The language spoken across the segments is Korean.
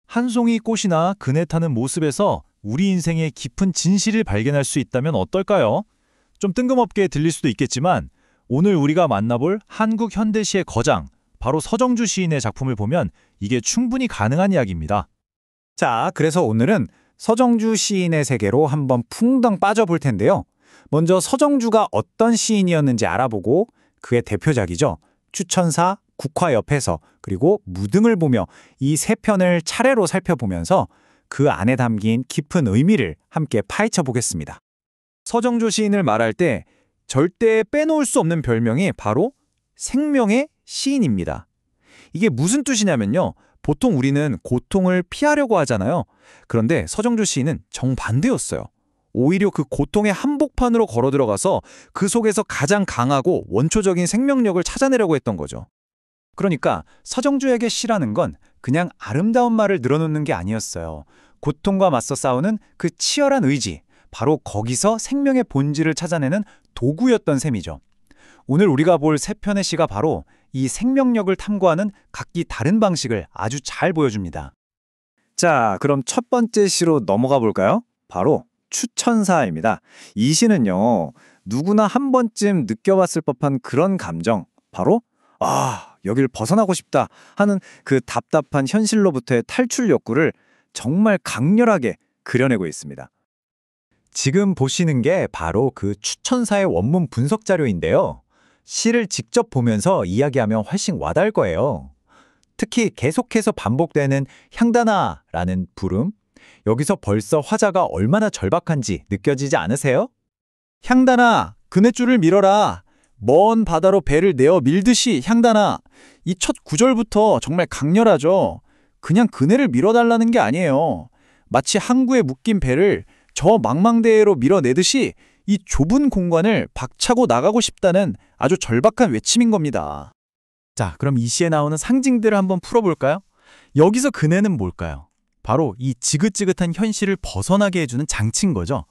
한 송이 꽃이나 그네 타는 모습에서 우리 인생의 깊은 진실을 발견할 수 있다면 어떨까요? 좀 뜬금없게 들릴 수도 있겠지만 오늘 우리가 만나볼 한국 현대시의 거장, 바로 서정주 시인의 작품을 보면 이게 충분히 가능한 이야기입니다. 자, 그래서 오늘은 서정주 시인의 세계로 한번 풍덩 빠져볼 텐데요. 먼저 서정주가 어떤 시인이었는지 알아보고 그의 대표작이죠. 추천사, 국화 옆에서, 그리고 무등을 보며 이 세 편을 차례로 살펴보면서 그 안에 담긴 깊은 의미를 함께 파헤쳐 보겠습니다. 서정주 시인을 말할 때 절대 빼놓을 수 없는 별명이 바로 생명의 시인입니다. 이게 무슨 뜻이냐면요. 보통 우리는 고통을 피하려고 하잖아요. 그런데 서정주 시인은 정반대였어요. 오히려 그 고통의 한복판으로 걸어 들어가서 그 속에서 가장 강하고 원초적인 생명력을 찾아내려고 했던 거죠. 그러니까 서정주에게 시라는 건 그냥 아름다운 말을 늘어놓는 게 아니었어요. 고통과 맞서 싸우는 그 치열한 의지, 바로 거기서 생명의 본질을 찾아내는 도구였던 셈이죠. 오늘 우리가 볼 세 편의 시가 바로 이 생명력을 탐구하는 각기 다른 방식을 아주 잘 보여줍니다. 자, 그럼 첫 번째 시로 넘어가 볼까요? 바로 추천사입니다. 이 시는요, 누구나 한 번쯤 느껴봤을 법한 그런 감정, 바로 여길 벗어나고 싶다 하는 그 답답한 현실로부터의 탈출 욕구를 정말 강렬하게 그려내고 있습니다. 지금 보시는 게 바로 그 추천사의 원문 분석 자료인데요. 시를 직접 보면서 이야기하면 훨씬 와닿을 거예요. 특히 계속해서 반복되는 향단아라는 부름, 여기서 벌써 화자가 얼마나 절박한지 느껴지지 않으세요? 향단아, 그네줄을 밀어라. 먼 바다로 배를 내어 밀듯이 향단아. 이 첫 구절부터 정말 강렬하죠. 그냥 그네를 밀어달라는 게 아니에요. 마치 항구에 묶인 배를 저 망망대해로 밀어내듯이 이 좁은 공간을 박차고 나가고 싶다는 아주 절박한 외침인 겁니다. 자, 그럼 이 시에 나오는 상징들을 한번 풀어볼까요? 여기서 그네는 뭘까요? 바로 이 지긋지긋한 현실을 벗어나게 해주는 장치인 거죠.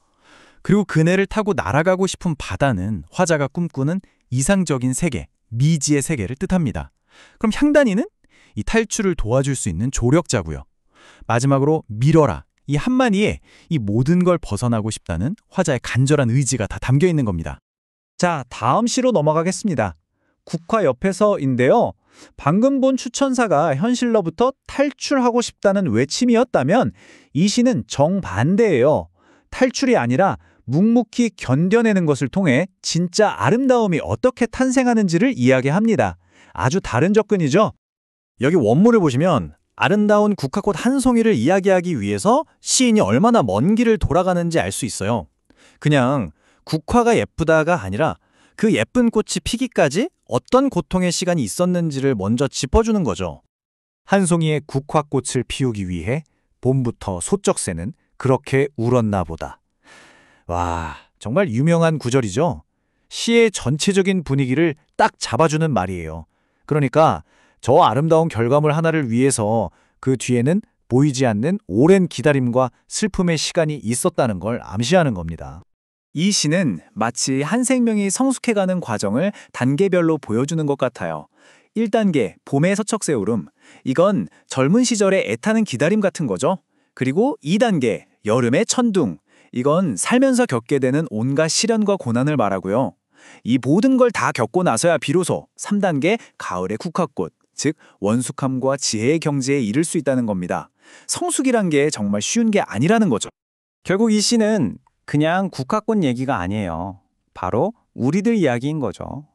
그리고 그네를 타고 날아가고 싶은 바다는 화자가 꿈꾸는 이상적인 세계, 미지의 세계를 뜻합니다. 그럼 향단이는 이 탈출을 도와줄 수 있는 조력자고요. 마지막으로 밀어라. 이 한마디에 이 모든 걸 벗어나고 싶다는 화자의 간절한 의지가 다 담겨 있는 겁니다. 자, 다음 시로 넘어가겠습니다. 국화 옆에서인데요. 방금 본 추천사가 현실로부터 탈출하고 싶다는 외침이었다면 이 시는 정반대예요. 탈출이 아니라 묵묵히 견뎌내는 것을 통해 진짜 아름다움이 어떻게 탄생하는지를 이야기합니다. 아주 다른 접근이죠. 여기 원문을 보시면 아름다운 국화꽃 한 송이를 이야기하기 위해서 시인이 얼마나 먼 길을 돌아가는지 알 수 있어요. 그냥 국화가 예쁘다가 아니라 그 예쁜 꽃이 피기까지 어떤 고통의 시간이 있었는지를 먼저 짚어주는 거죠. 한 송이의 국화꽃을 피우기 위해 봄부터 소쩍새는 그렇게 울었나 보다. 와, 정말 유명한 구절이죠. 시의 전체적인 분위기를 딱 잡아주는 말이에요. 그러니까 저 아름다운 결과물 하나를 위해서 그 뒤에는 보이지 않는 오랜 기다림과 슬픔의 시간이 있었다는 걸 암시하는 겁니다. 이 시는 마치 한 생명이 성숙해가는 과정을 단계별로 보여주는 것 같아요. 1단계, 봄의 서척새 울음. 이건 젊은 시절의 애타는 기다림 같은 거죠. 그리고 2단계, 여름의 천둥. 이건 살면서 겪게 되는 온갖 시련과 고난을 말하고요. 이 모든 걸 다 겪고 나서야 비로소 3단계, 가을의 국화꽃. 즉 원숙함과 지혜의 경지에 이를 수 있다는 겁니다. 성숙이란 게 정말 쉬운 게 아니라는 거죠. 결국 이 시는 그냥 국화꽃 얘기가 아니에요. 바로 우리들 이야기인 거죠.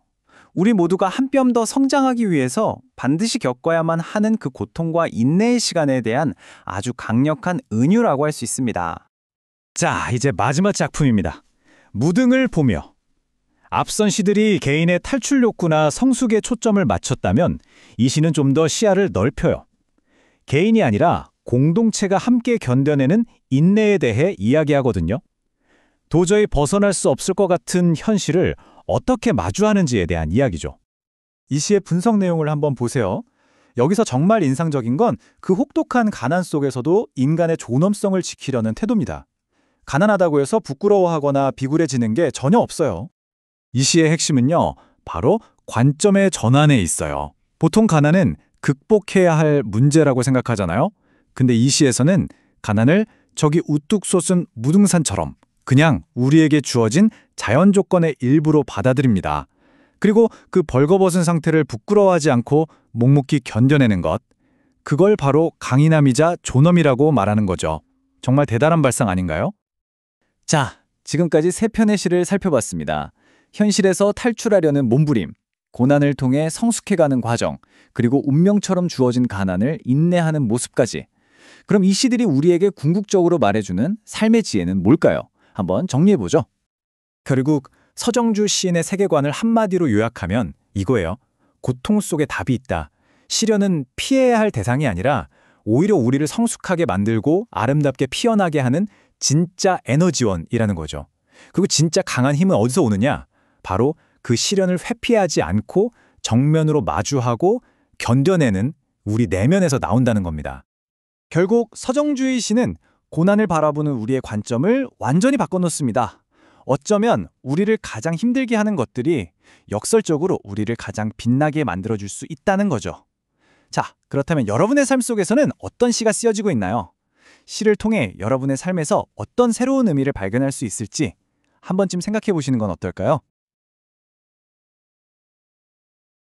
우리 모두가 한 뼘 더 성장하기 위해서 반드시 겪어야만 하는 그 고통과 인내의 시간에 대한 아주 강력한 은유라고 할 수 있습니다. 자, 이제 마지막 작품입니다. 무등을 보며. 앞선 시들이 개인의 탈출 욕구나 성숙에 초점을 맞췄다면 이 시는 좀 더 시야를 넓혀요. 개인이 아니라 공동체가 함께 견뎌내는 인내에 대해 이야기하거든요. 도저히 벗어날 수 없을 것 같은 현실을 어떻게 마주하는지에 대한 이야기죠. 이 시의 분석 내용을 한번 보세요. 여기서 정말 인상적인 건 그 혹독한 가난 속에서도 인간의 존엄성을 지키려는 태도입니다. 가난하다고 해서 부끄러워하거나 비굴해지는 게 전혀 없어요. 이 시의 핵심은요, 바로 관점의 전환에 있어요. 보통 가난은 극복해야 할 문제라고 생각하잖아요. 근데 이 시에서는 가난을 저기 우뚝 솟은 무등산처럼 그냥 우리에게 주어진 자연 조건의 일부로 받아들입니다. 그리고 그 벌거벗은 상태를 부끄러워하지 않고 묵묵히 견뎌내는 것, 그걸 바로 강인함이자 존엄이라고 말하는 거죠. 정말 대단한 발상 아닌가요? 자, 지금까지 세 편의 시를 살펴봤습니다. 현실에서 탈출하려는 몸부림, 고난을 통해 성숙해가는 과정, 그리고 운명처럼 주어진 가난을 인내하는 모습까지. 그럼 이 시들이 우리에게 궁극적으로 말해주는 삶의 지혜는 뭘까요? 한번 정리해보죠. 결국 서정주 시인의 세계관을 한마디로 요약하면 이거예요. 고통 속에 답이 있다. 시련은 피해야 할 대상이 아니라 오히려 우리를 성숙하게 만들고 아름답게 피어나게 하는 진짜 에너지원이라는 거죠. 그리고 진짜 강한 힘은 어디서 오느냐? 바로 그 시련을 회피하지 않고 정면으로 마주하고 견뎌내는 우리 내면에서 나온다는 겁니다. 결국 서정주의 시는 고난을 바라보는 우리의 관점을 완전히 바꿔놓습니다. 어쩌면 우리를 가장 힘들게 하는 것들이 역설적으로 우리를 가장 빛나게 만들어줄 수 있다는 거죠. 자, 그렇다면 여러분의 삶 속에서는 어떤 시가 쓰여지고 있나요? 시를 통해 여러분의 삶에서 어떤 새로운 의미를 발견할 수 있을지 한 번쯤 생각해 보시는 건 어떨까요?